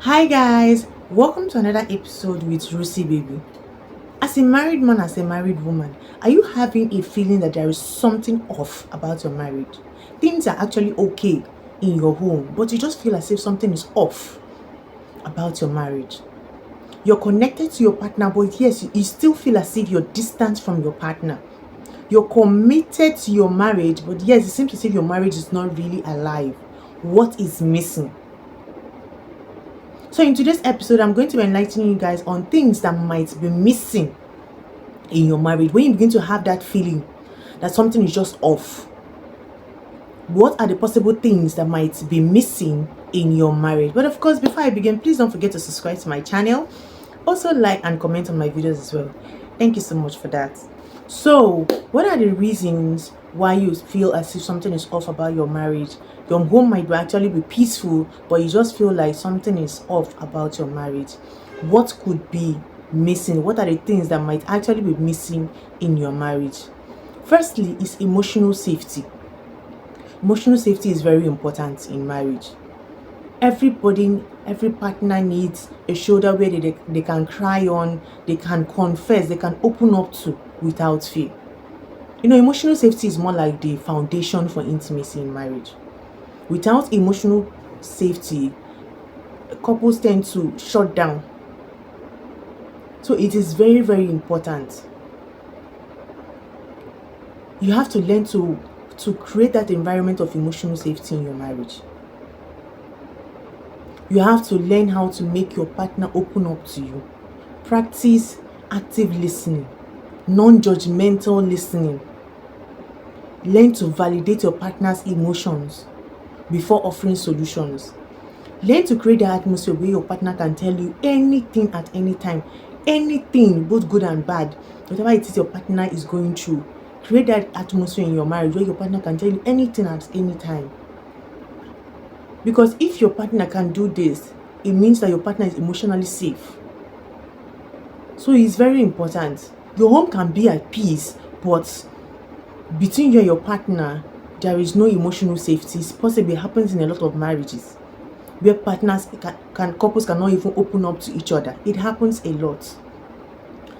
Hi guys, welcome to another episode with Rusi Baby. As a married man, as a married woman, are you having a feeling that there is something off about your marriage? Things are actually okay in your home, but you just feel as if something is off about your marriage. You're connected to your partner, but yes, you still feel as if you're distant from your partner. You're committed to your marriage, but yes, it seems as if your marriage is not really alive. What is missing? So in today's episode, I'm going to be enlightening you guys on things that might be missing in your marriage. When you begin to have that feeling that something is just off, what are the possible things that might be missing in your marriage? But of course, before I begin, please don't forget to subscribe to my channel. Also like and comment on my videos as well. Thank you so much for that. So what are the reasons why you feel as if something is off about your marriage? Your home might actually be peaceful, but you just feel like something is off about your marriage. What could be missing? What are the things that might actually be missing in your marriage? Firstly is emotional safety. Emotional safety is very important in marriage. Every partner needs a shoulder where they can cry on, they can confess, they can open up to without fear. Emotional safety is more like the foundation for intimacy in marriage. Without emotional safety, couples tend to shut down. So it is very, very important. You have to learn to create that environment of emotional safety in your marriage. You have to learn how to make your partner open up to you. Practice active listening, non-judgmental listening. Learn to validate your partner's emotions before offering solutions. Learn to create the atmosphere where your partner can tell you anything at any time, anything, both good and bad, whatever it is your partner is going through. Create that atmosphere in your marriage where your partner can tell you anything at any time. Because if your partner can do this, it means that your partner is emotionally safe. So it's very important. Your home can be at peace, but between you and your partner, there is no emotional safety. It possibly happens in a lot of marriages where couples cannot even open up to each other. It happens a lot.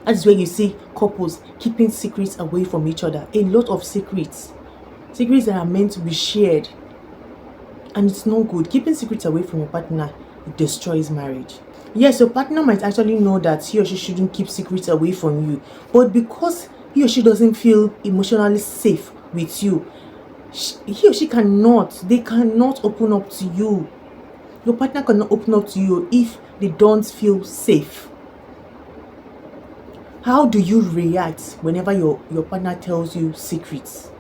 That's where you see couples keeping secrets away from each other. A lot of secrets that are meant to be shared. And it's no good. Keeping secrets away from your partner, it destroys marriage. Yes, your partner might actually know that he or she shouldn't keep secrets away from you. But because he or she doesn't feel emotionally safe with you, he or she they cannot open up to you. Your partner cannot open up to you if they don't feel safe. How do you react whenever your partner tells you secrets?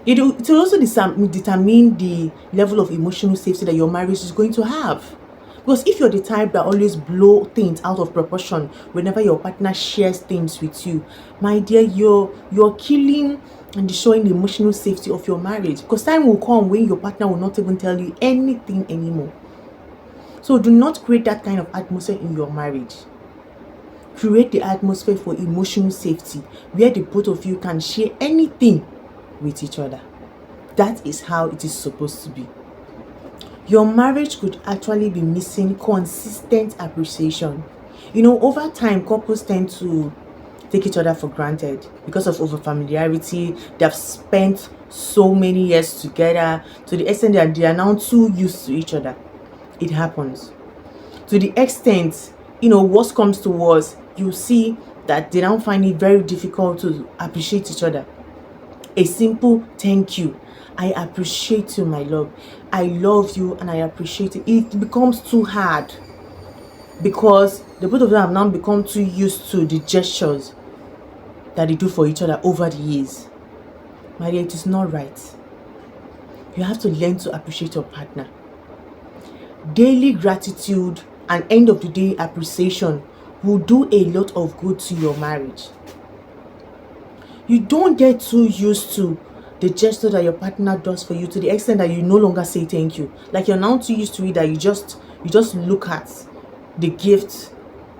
It will also determine the level of emotional safety that your marriage is going to have. Because if you're the type that always blow things out of proportion whenever your partner shares things with you, my dear, you're killing and destroying the emotional safety of your marriage. Because time will come when your partner will not even tell you anything anymore. So do not create that kind of atmosphere in your marriage. Create the atmosphere for emotional safety where the both of you can share anything with each other. That is how it is supposed to be. Your marriage could actually be missing consistent appreciation. Over time, couples tend to take each other for granted because of over-familiarity. They have spent so many years together to the extent that they are now too used to each other. It happens. To the extent, worst comes to worst, you see that they now find it very difficult to appreciate each other. A simple thank you. I appreciate you, my love. I love you and I appreciate it. It becomes too hard because the both of them have now become too used to the gestures that they do for each other over the years. My dear, it is not right. You have to learn to appreciate your partner. Daily gratitude and end of the day appreciation will do a lot of good to your marriage. You don't get too used to the gesture that your partner does for you to the extent that you no longer say thank you. Like you're now too used to it that you just look at the gift,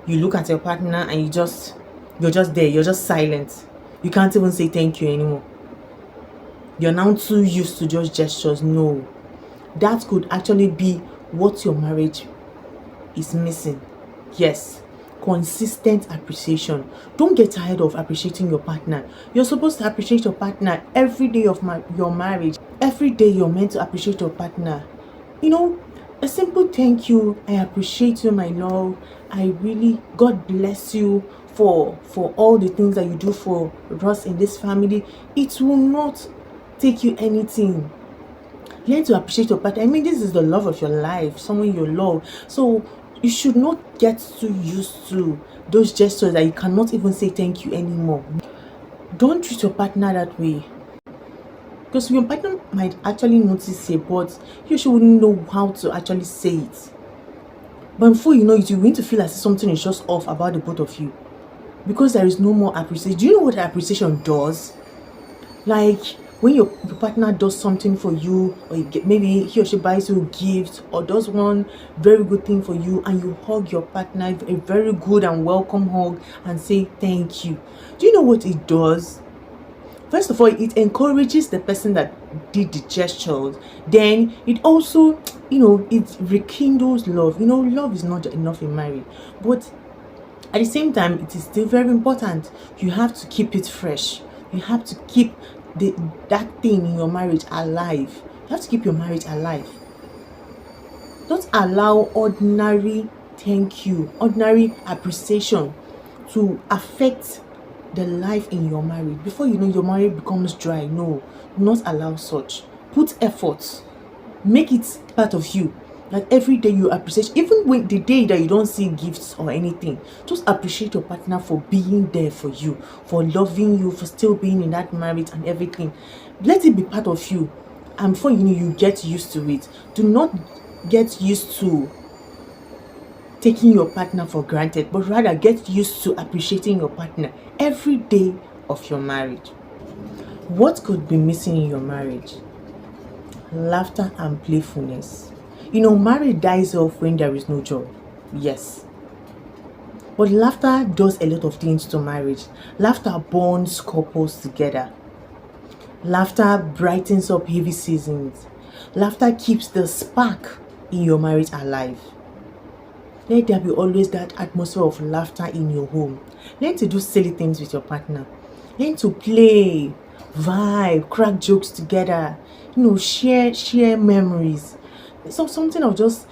you look at your partner and you're just there, you're just silent. You can't even say thank you anymore. You're now too used to just gestures. No, that could actually be what your marriage is missing. Yes, consistent appreciation. Don't get tired of appreciating your partner. You're supposed to appreciate your partner every day of your marriage. Every day you're meant to appreciate your partner. You know, a simple thank you. I appreciate you, my love. God bless you for all the things that you do for us in this family. It will not take you anything. Learn to appreciate your partner. I mean, this is the love of your life, someone you love. So you should not get too used to those gestures that you cannot even say thank you anymore. Don't treat your partner that way, because your partner might actually notice it, but you shouldn't know how to actually say it. But before you know it, you're going to feel as if something is just off about the both of you, because there is no more appreciation. Do you know what appreciation does? Like when your partner does something for you, or maybe he or she buys you a gift or does one very good thing for you, and you hug your partner, a very good and welcome hug, and say thank you. Do you know what it does? First of all, it encourages the person that did the gestures. Then it also, it rekindles love. Love is not enough in marriage, but at the same time, it is still very important. You have to keep it fresh. You have to keep that thing in your marriage alive. You have to keep your marriage alive. Don't allow ordinary thank you, ordinary appreciation to affect the life in your marriage. Before you know, your marriage becomes dry. No, do not allow such. Put effort. Make it part of you. Like every day you appreciate, even when the day that you don't see gifts or anything, just appreciate your partner for being there for you, for loving you, for still being in that marriage and everything. Let it be part of you. And before you know, you get used to it. Do not get used to taking your partner for granted, but rather get used to appreciating your partner every day of your marriage. What could be missing in your marriage? Laughter and playfulness. Marriage dies off when there is no joy. Yes. But laughter does a lot of things to marriage. Laughter bonds couples together. Laughter brightens up heavy seasons. Laughter keeps the spark in your marriage alive. Let there be always that atmosphere of laughter in your home. Learn to do silly things with your partner. Learn to play, vibe, crack jokes together. Share memories. So something of just,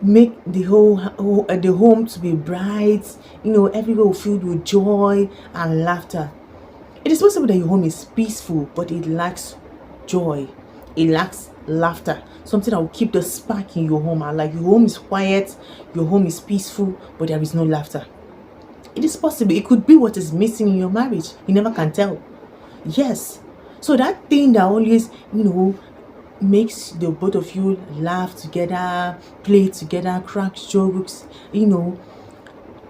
make the home to be bright. Everywhere filled with joy and laughter. It is possible that your home is peaceful, but it lacks joy. It lacks laughter. Something that will keep the spark in your home. Like your home is quiet, your home is peaceful, but there is no laughter. It is possible. It could be what is missing in your marriage. You never can tell. Yes. So that thing that always, makes the both of you laugh together, play together, crack jokes,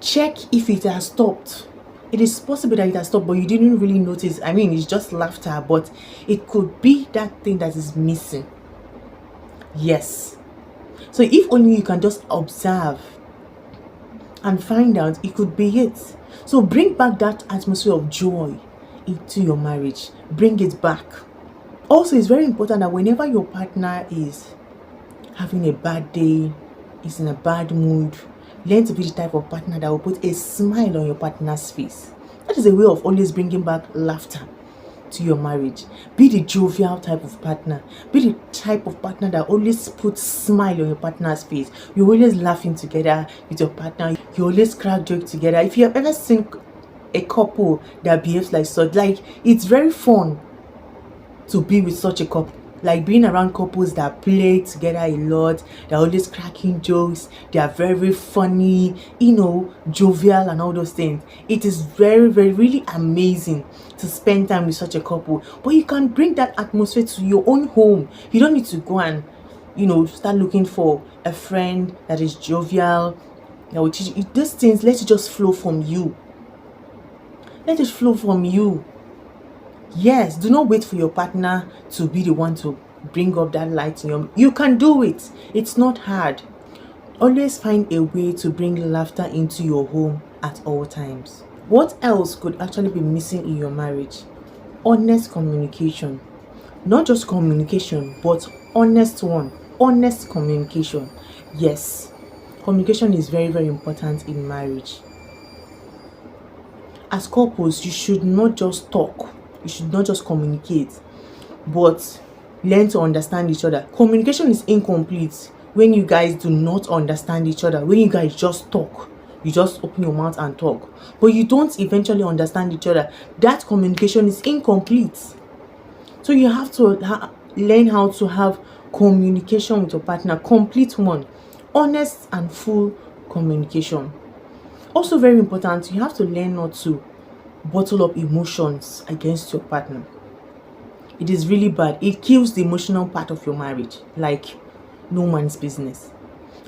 check if it has stopped. It is possible that it has stopped, but you didn't really notice. I mean, it's just laughter, but it could be that thing that is missing. Yes. So if only you can just observe and find out, it could be it. So bring back that atmosphere of joy into your marriage. Bring it back. Also, it's very important that whenever your partner is having a bad day, is in a bad mood, learn to be the type of partner that will put a smile on your partner's face. That is a way of always bringing back laughter to your marriage. Be the jovial type of partner. Be the type of partner that always puts smile on your partner's face. You're always laughing together with your partner. You always crack jokes together. If you have ever seen a couple that behaves like such, like, it's very fun to be with such a couple. Like being around couples that play together a lot, they're always cracking jokes, they are very funny, jovial and all those things. It is very, very, really amazing to spend time with such a couple. But you can bring that atmosphere to your own home. You don't need to go and, start looking for a friend that is jovial. These things, let it just flow from you. Let it flow from you. Yes, do not wait for your partner to be the one to bring up that light in your... You can do it. It's not hard. Always find a way to bring laughter into your home at all times. What else could actually be missing in your marriage? Honest communication. Not just communication, but honest one. Honest communication. Yes, communication is very, very important in marriage. As couples, you should not just talk, you should not just communicate, but learn to understand each other. Communication is incomplete when you guys do not understand each other, when you guys just talk, you just open your mouth and talk, but you don't eventually understand each other. That communication is incomplete. So you have to learn how to have communication with your partner, complete one, honest and full communication. Also very important, you have to learn not to bottle up emotions against your partner. It is really bad. It kills the emotional part of your marriage like no man's business.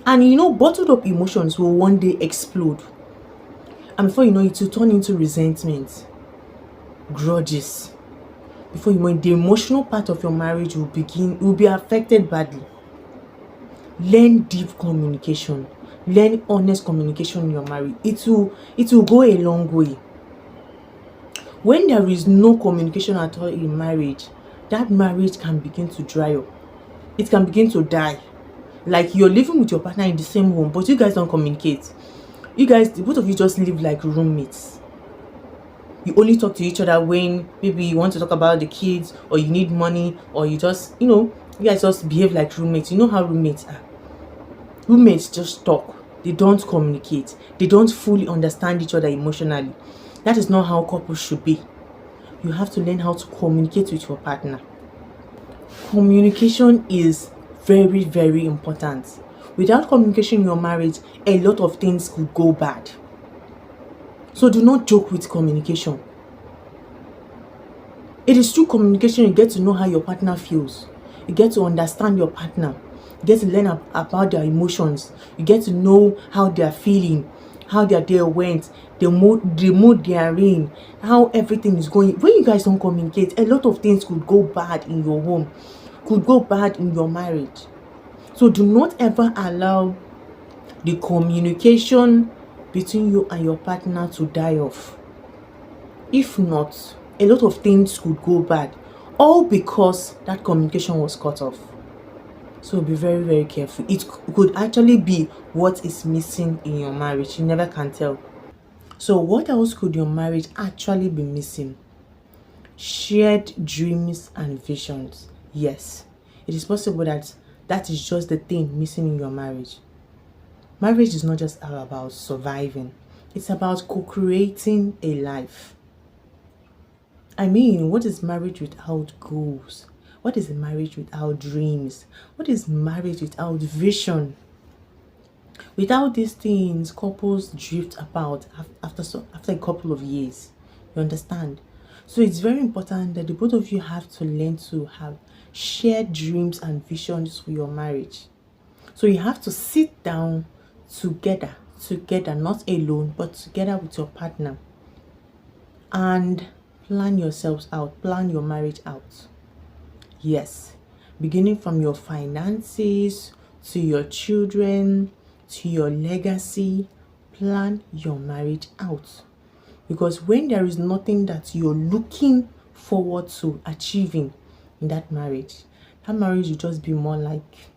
And bottled up emotions will one day explode, and before you know it will turn into resentment, grudges. Before you know it, the emotional part of your marriage will be affected badly. Learn deep communication, learn honest communication in your marriage. It will go a long way. When there is no communication at all in marriage, that marriage can begin to dry up. It can begin to die. Like you're living with your partner in the same home, but you guys don't communicate. You guys, the both of you just live like roommates. You only talk to each other when maybe you want to talk about the kids, or you need money, or you just, you guys just behave like roommates. You know how roommates are. Roommates just talk. They don't communicate. They don't fully understand each other emotionally. That is not how couples should be. You have to learn how to communicate with your partner. Communication is very, very important. Without communication in your marriage, a lot of things could go bad. So do not joke with communication. It is through communication you get to know how your partner feels. You get to understand your partner. You get to learn about their emotions. You get to know how they are feeling, how their day went, the mood they are in, how everything is going. When you guys don't communicate, a lot of things could go bad in your home, could go bad in your marriage. So do not ever allow the communication between you and your partner to die off. If not, a lot of things could go bad, all because that communication was cut off. So be very, very careful. It could actually be what is missing in your marriage. You never can tell. So what else could your marriage actually be missing? Shared dreams and visions. Yes, it is possible that is just the thing missing in your marriage. Marriage is not just about surviving. It's about co-creating a life. I mean, what is marriage without goals? What is a marriage without dreams? What is marriage without vision? Without these things, couples drift apart after a couple of years. You understand? So it's very important that the both of you have to learn to have shared dreams and visions for your marriage. So you have to sit down together, not alone, but together with your partner, and plan yourselves out, plan your marriage out. Yes, beginning from your finances to your children to your legacy, plan your marriage out. Because when there is nothing that you're looking forward to achieving in that marriage will just be more like,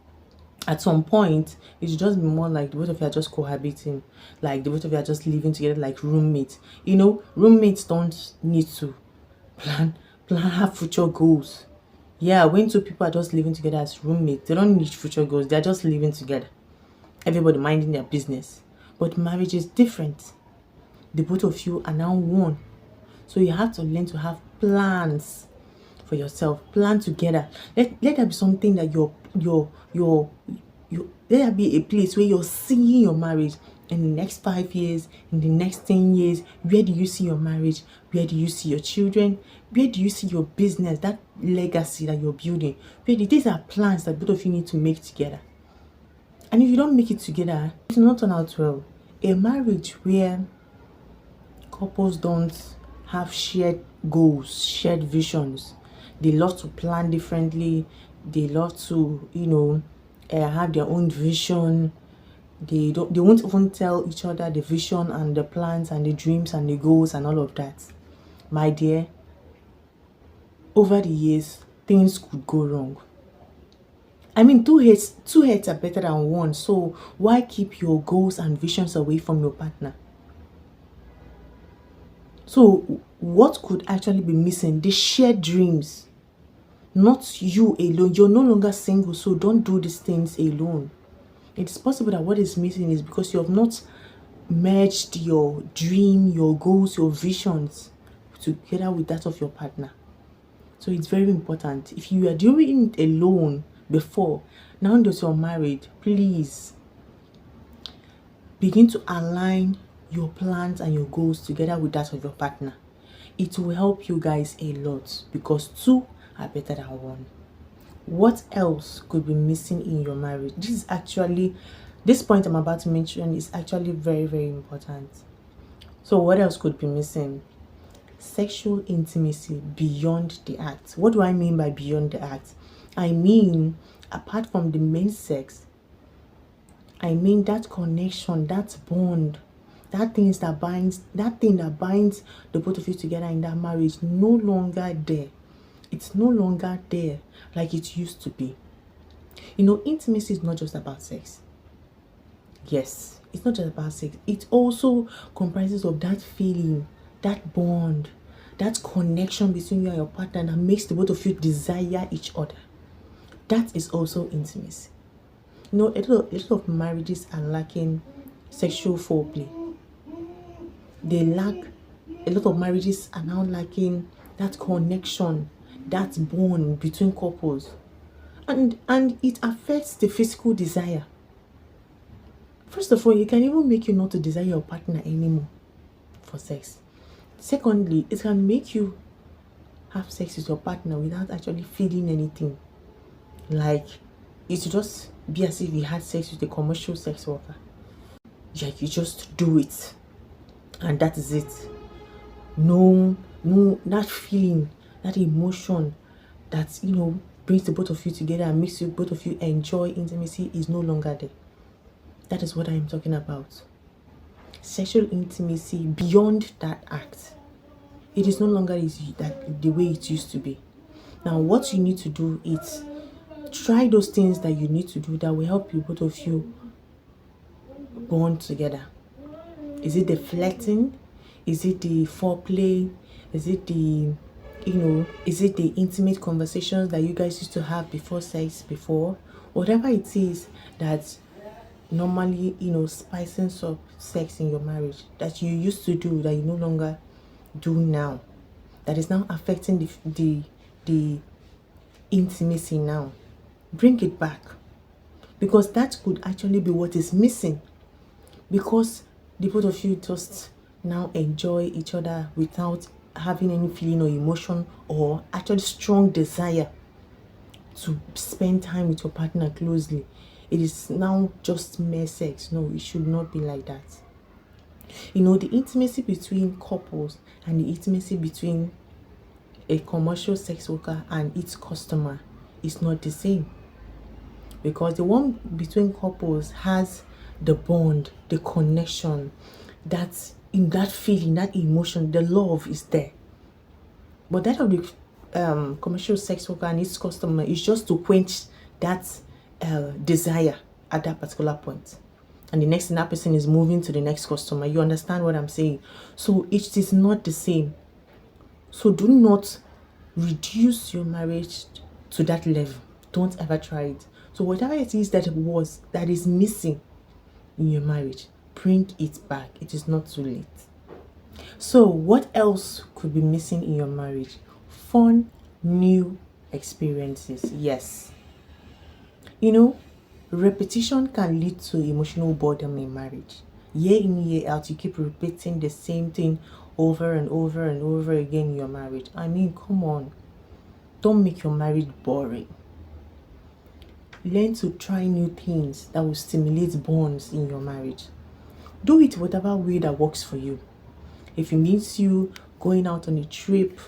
at some point, it will just be more like the both of you are just cohabiting, like the both of you are just living together like roommates. Roommates don't need to have future goals. Yeah, when two people are just living together as roommates, they don't need future goals. They're just living together, everybody minding their business. But marriage is different. The both of you are now one. So you have to learn to have plans for yourself. Plan together. Let there be something that let there be a place where you're seeing your marriage in the next 5 years, in the next 10 years. Where do you see your marriage? Where do you see your children? Where do you see your business, that legacy that you're building? These are plans that both of you need to make together. And if you don't make it together, it will not turn out well. A marriage where couples don't have shared goals, shared visions, they love to plan differently, they love to have their own vision. They won't even tell each other the vision and the plans and the dreams and the goals and all of that. My dear, over the years, things could go wrong. I mean, two heads are better than one. So why keep your goals and visions away from your partner? So what could actually be missing? The shared dreams, not you alone. You're no longer single, so don't do these things alone. It's possible that what is missing is because you have not merged your dream, your goals, your visions together with that of your partner. So it's very important. If you are doing it alone before, now that you're married, please begin to align your plans and your goals together with that of your partner. It will help you guys a lot because two are better than one. What else could be missing in your marriage? This point I'm about to mention is actually very, very important. So what else could be missing? Sexual intimacy beyond the act. What do I mean by beyond the act? I mean, apart from the main sex, I mean that connection, that bond, that thing that binds the both of you together in that marriage no longer there. It's no longer there like it used to be. Intimacy is not just about sex. Yes, it's not just about sex. It also comprises of that feeling, that bond, that connection between you and your partner that makes the both of you desire each other. That is also intimacy. A lot of marriages are lacking sexual foreplay. A lot of marriages are now lacking that connection, that bond between couples. And it affects the physical desire. First of all, it can even make you not to desire your partner anymore for sex. Secondly, it can make you have sex with your partner without actually feeling anything. Like, it just be as if you had sex with a commercial sex worker. Like, you just do it. And that is it. No, that feeling, that emotion that, brings the both of you together and makes you both of you enjoy intimacy is no longer there. That is what I am talking about. Sexual intimacy beyond that act. It is no longer the way it used to be. Now, what you need to do is try those things that you need to do that will help you both of you bond together. Is it the flirting? Is it the foreplay? Is it the intimate conversations that you guys used to have before sex before? Whatever it is that normally, spicing up sex in your marriage that you used to do that you no longer do now, that is now affecting the intimacy now. Bring it back, because that could actually be what is missing, because the both of you just now enjoy each other without having any feeling or emotion or actually strong desire to spend time with your partner closely. It is now just mere sex. No, it should not be like that. The intimacy between couples and the intimacy between a commercial sex worker and its customer is not the same, because the one between couples has the bond, the connection, that feeling, that emotion, the love is there. But that of the commercial sex worker and its customer is just to quench that desire at that particular point. And the next thing, that person is moving to the next customer. You understand what I'm saying? So it is not the same. So do not reduce your marriage to that level. Don't ever try it. So whatever it is that is missing in your marriage, bring it back. It is not too late. So what else could be missing in your marriage? Fun, new experiences. Yes. Repetition can lead to emotional boredom in marriage. Year in, year out, you keep repeating the same thing over and over and over again in your marriage. I mean, come on. Don't make your marriage boring. Learn to try new things that will stimulate bonds in your marriage. Do it whatever way that works for you. If it means you going out on a trip,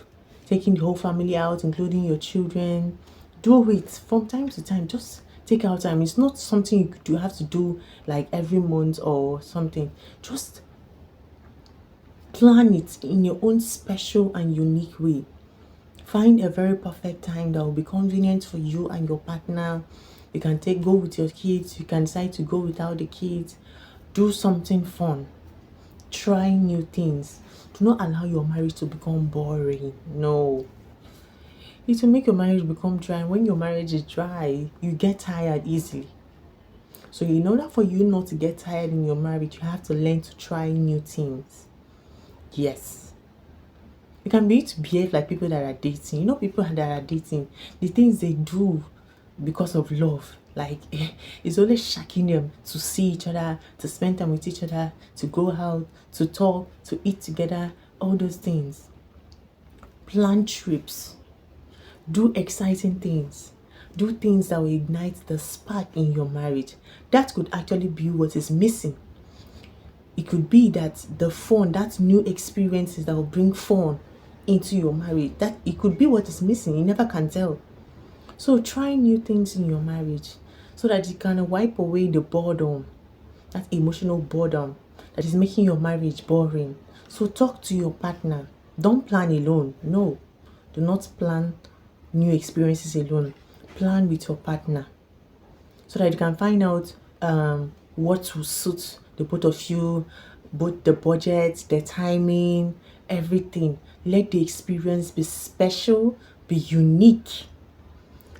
taking the whole family out, including your children, do it from time to time. Just take out time. It's not something you have to do like every month or something. Just plan it in your own special and unique way. Find a very perfect time that will be convenient for you and your partner. You can go with your kids. You can decide to go without the kids. Do something fun. Try new things. Do not allow your marriage to become boring. No. It will make your marriage become dry. And when your marriage is dry, you get tired easily. So in order for you not to get tired in your marriage, you have to learn to try new things. Yes. You can be to behave like people that are dating. You know, people that are dating, the things they do because of love. Like, it's always shocking them to see each other, to spend time with each other, to go out, to talk, to eat together, all those things. Plan trips. Do exciting things. Do things that will ignite the spark in your marriage. That could actually be what is missing. It could be that the fun, that new experiences that will bring fun into your marriage, that it could be what is missing. You never can tell. So try new things in your marriage so that you can wipe away the boredom, that emotional boredom that is making your marriage boring. So talk to your partner. Don't plan alone. No, do not plan new experiences alone. Plan with your partner so that you can find out what will suit the both of you, both the budget, the timing, everything. Let the experience be special, be unique.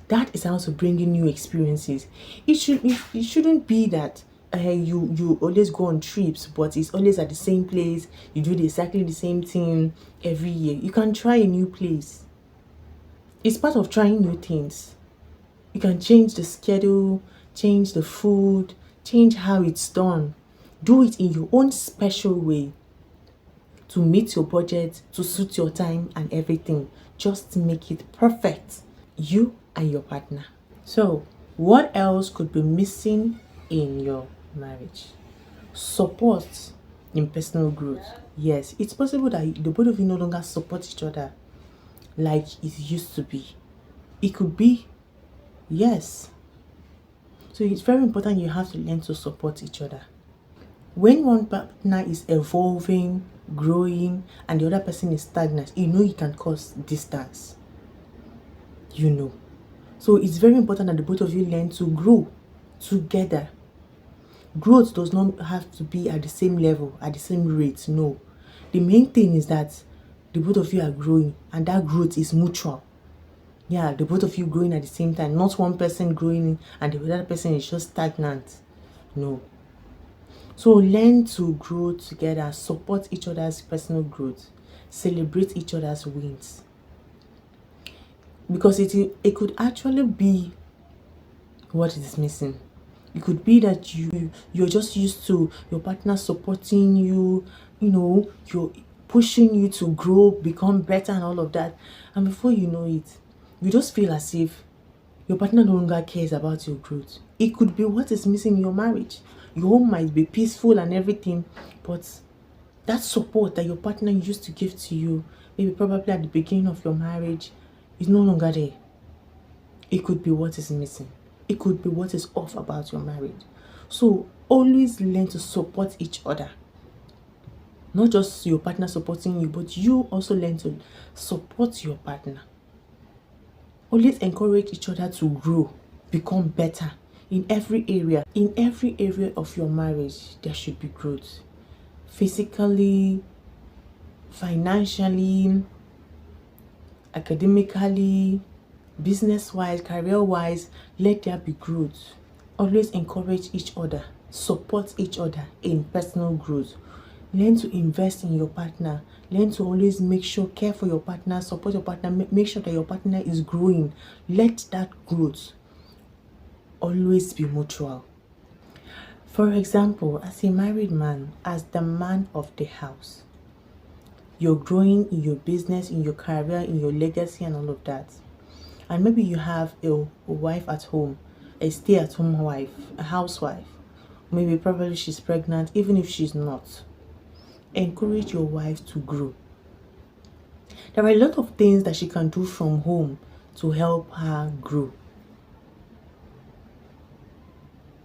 That is how to bring in new experiences. It shouldn't be that you always go on trips, but it's always at the same place. You do exactly the same thing every year. You can try a new place. It's part of trying new things. You can change the schedule, change the food, change how it's done. Do it in your own special way to meet your budget, to suit your time and everything. Just make it perfect. You and your partner. So, what else could be missing in your marriage? Support in personal growth. Yes, it's possible that the both of you no longer support each other like it used to be. It could be, yes. So it's very important you have to learn to support each other. When one partner is evolving, growing, and the other person is stagnant, you know it can cause distance. You know. So it's very important that the both of you learn to grow together. Growth does not have to be at the same level, at the same rate. No. The main thing is that the both of you are growing, and that growth is mutual. Yeah, the both of you growing at the same time, not one person growing and the other person is just stagnant. No. So learn to grow together, support each other's personal growth, celebrate each other's wins. Because it could actually be what is missing. It could be that you're just used to your partner supporting you, you're pushing you to grow, become better and all of that. And before you know it, you just feel as if your partner no longer cares about your growth. It could be what is missing in your marriage. Your home might be peaceful and everything, but that support that your partner used to give to you, maybe probably at the beginning of your marriage, is no longer there. It could be what is missing. It could be what is off about your marriage. So always learn to support each other. Not just your partner supporting you, but you also learn to support your partner. Always encourage each other to grow, become better in every area. In every area of your marriage, there should be growth. Physically, financially, academically, business-wise, career-wise, let there be growth. Always encourage each other, support each other in personal growth. Learn to invest in your partner. Learn to always make sure, care for your partner, support your partner, make sure that your partner is growing. Let that growth always be mutual. For example, as a married man, as the man of the house, you're growing in your business, in your career, in your legacy and all of that. And maybe you have a wife at home, a stay-at-home wife, a housewife. Maybe probably she's pregnant, even if she's not. Encourage your wife to grow. There are a lot of things that she can do from home to help her grow.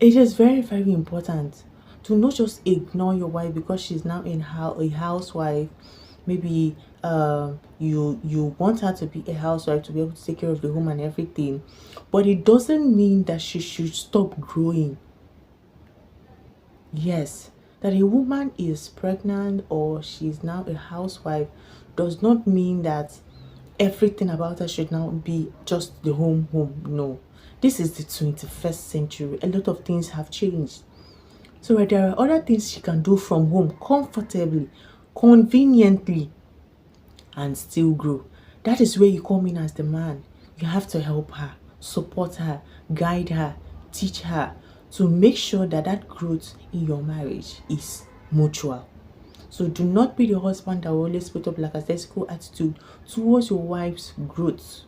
It is very, very important to not just ignore your wife because she's now a housewife. maybe you want her to be a housewife to be able to take care of the home and everything, but it doesn't mean that she should stop growing. Yes, that a woman is pregnant or she's now a housewife does not mean that everything about her should now be just the home. No, this is the 21st century. A lot of things have changed. So there are other things she can do from home comfortably, conveniently, and still grow. That is where you come in as the man. You have to help her, support her, guide her, teach her to make sure that that growth in your marriage is mutual. So do not be the husband that will always put up like a lackadaisical attitude towards your wife's growth.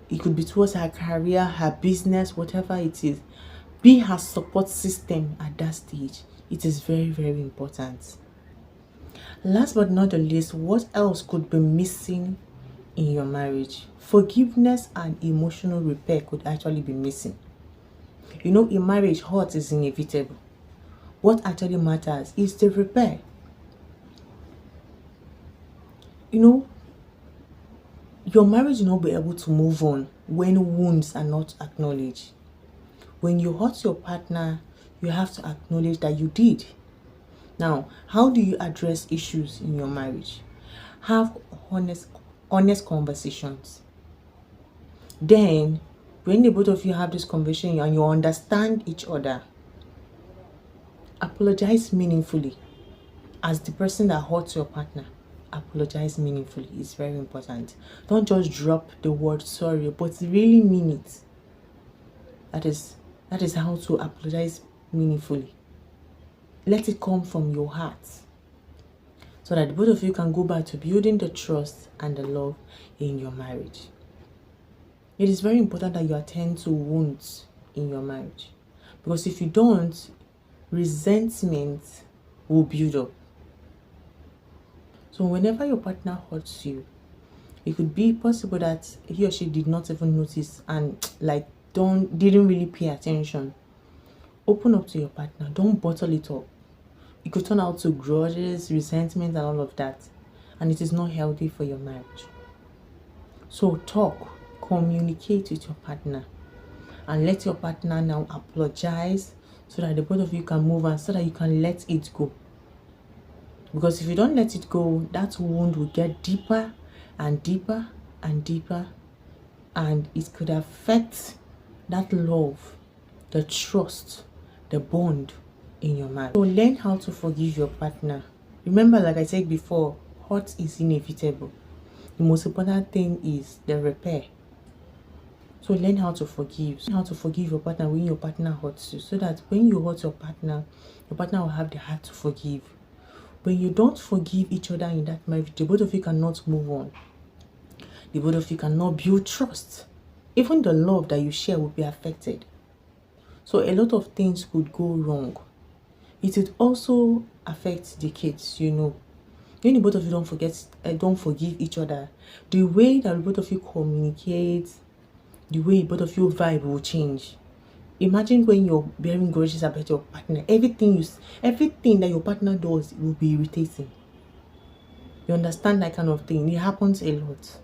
It could be towards her career, her business, whatever it is. Be her support system at that stage. It is very, very important. Last but not the least, what else could be missing in your marriage? Forgiveness and emotional repair could actually be missing. You know, in marriage, hurt is inevitable. What actually matters is the repair. You know, your marriage will not be able to move on when wounds are not acknowledged. When you hurt your partner, you have to acknowledge that you did. Now, how do you address issues in your marriage? Have honest conversations. Then, when the both of you have this conversation and you understand each other, apologize meaningfully. As the person that hurts your partner, apologize meaningfully. It's very important. Don't just drop the word sorry, but really mean it. That is how to apologize meaningfully. Let it come from your heart, so that both of you can go back to building the trust and the love in your marriage. It is very important that you attend to wounds in your marriage, because if you don't, resentment will build up. So whenever your partner hurts you, it could be possible that he or she did not even notice and didn't really pay attention. Open up to your partner. Don't bottle it up. It could turn out to grudges, resentment, and all of that, and it is not healthy for your marriage. So talk, communicate with your partner, and let your partner now apologize, so that the both of you can move on, so that you can let it go. Because if you don't let it go, that wound will get deeper and deeper and deeper, and it could affect that love, the trust, the bond in your marriage. So learn how to forgive your partner. Remember, like I said before, hurt is inevitable. The most important thing is the repair. So learn how to forgive. Learn how to forgive your partner when your partner hurts you, so that when you hurt your partner will have the heart to forgive. When you don't forgive each other in that marriage, the both of you cannot move on. The both of you cannot build trust. Even the love that you share will be affected. So a lot of things could go wrong. It would also affect the kids, you know. When the both of you don't forgive each other, the way that the both of you communicate, the way both of you vibe will change. Imagine when you're bearing grudges about your partner, everything that your partner does will be irritating. You understand that kind of thing? It happens a lot.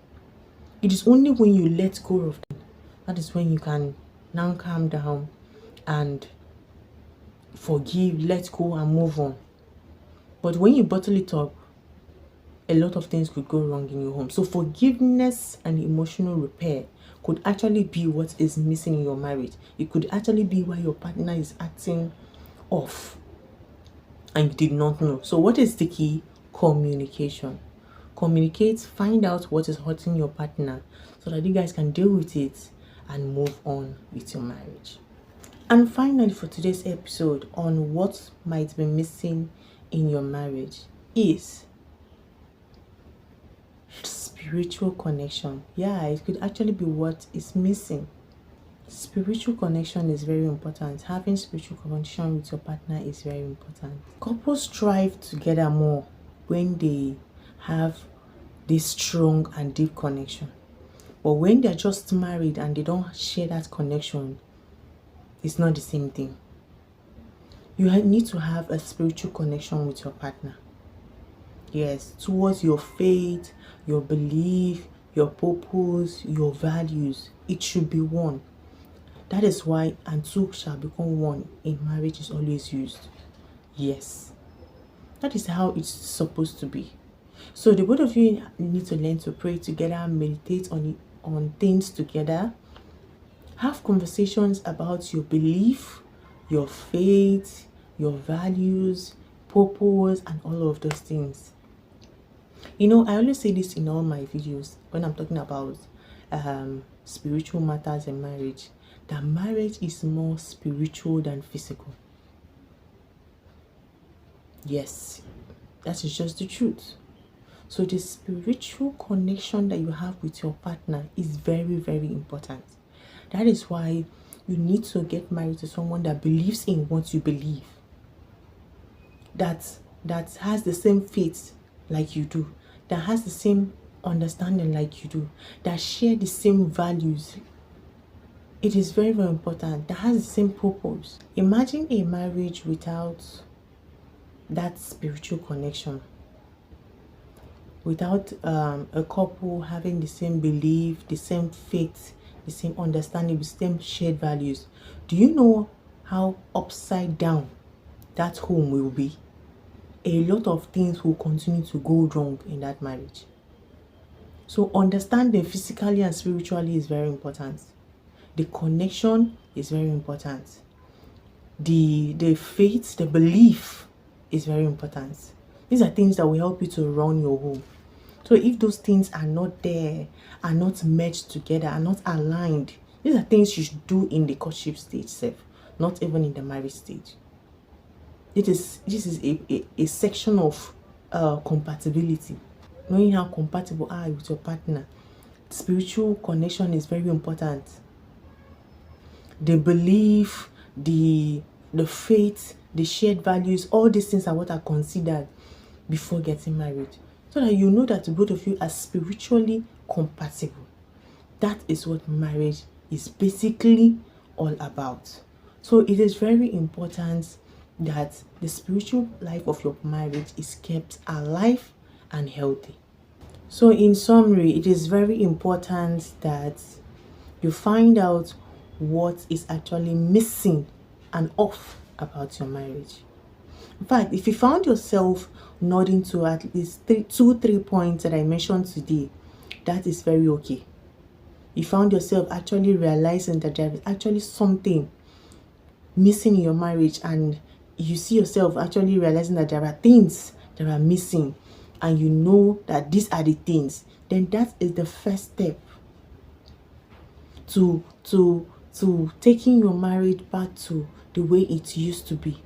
It is only when you let go of them that is when you can now calm down and forgive, let go, and move on. But when you bottle it up, a lot of things could go wrong in your home. So forgiveness and emotional repair could actually be what is missing in your marriage. It could actually be why your partner is acting off and you did not know. So what is the key? Communication. Communicate, find out what is hurting your partner, so that you guys can deal with it and move on with your marriage. And finally, for today's episode on what might be missing in your marriage is spiritual connection. Yeah, it could actually be what is missing. Spiritual connection is very important. Having spiritual connection with your partner is very important. Couples strive together more when they have this strong and deep connection. But when they're just married and they don't share that connection, it's not the same thing. You need to have a spiritual connection with your partner. Yes, towards your faith, your belief, your purpose, your values. It should be one. That is why "and two shall become one" in marriage is always used. Yes, that is how it's supposed to be. So the both of you need to learn to pray together, meditate on things together, have conversations about your belief, your faith, your values, purpose, and all of those things. I always say this in all my videos when I'm talking about spiritual matters in marriage, that marriage is more spiritual than physical. Yes, that is just the truth. So the spiritual connection that you have with your partner is very, very important. That is why you need to get married to someone that believes in what you believe, that has the same faith like you do, that has the same understanding like you do, that share the same values. It is very, very important. That has the same purpose. Imagine a marriage without that spiritual connection, without a couple having the same belief, the same faith, the same understanding, the same shared values. Do you know how upside down that home will be? A lot of things will continue to go wrong in that marriage. So understanding physically and spiritually is very important. The connection is very important. The faith, the belief is very important. These are things that will help you to run your home. So if those things are not there, are not merged together, are not aligned, these are things you should do in the courtship stage itself, not even in the marriage stage. This is a section of compatibility. Knowing how compatible are you with your partner. Spiritual connection is very important. The belief, the faith, the shared values, all these things are what are considered before getting married, so that you know that both of you are spiritually compatible. That is what marriage is basically all about. So it is very important that the spiritual life of your marriage is kept alive and healthy. So in summary, it is very important that you find out what is actually missing and off about your marriage. In fact, if you found yourself nodding to at least 3 points that I mentioned today, that is very okay. You found yourself actually realizing that there is actually something missing in your marriage, and you see yourself actually realizing that there are things that are missing, and you know that these are the things, then that is the first step to taking your marriage back to the way it used to be,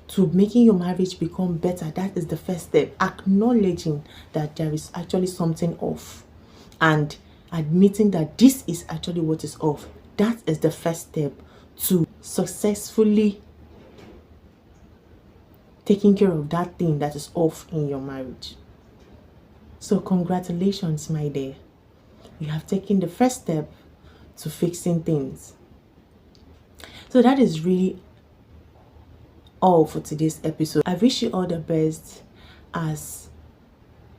to making your marriage become better. That is the first step. Acknowledging that there is actually something off and admitting that this is actually what is off. That is the first step to successfully taking care of that thing that is off in your marriage. So congratulations, my dear. You have taken the first step to fixing things. So that is really all for today's episode. I wish you all the best as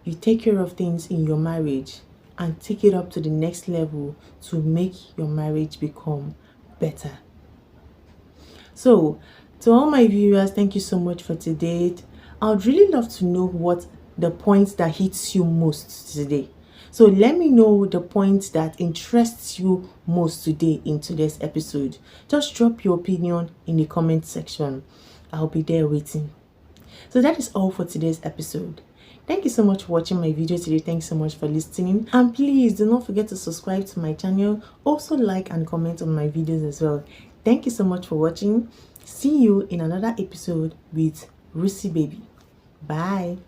you take care of things in your marriage and take it up to the next level to make your marriage become better. So to all my viewers, thank you so much for today. I would really love to know what the points that hits you most today. So let me know the points that interests you most today in today's episode. Just drop your opinion in the comment section. I'll be there waiting. So that is all for today's episode. Thank you so much for watching my video today. Thanks so much for listening. And please do not forget to subscribe to my channel. Also like and comment on my videos as well. Thank you so much for watching. See you in another episode with Rusi Baby. Bye.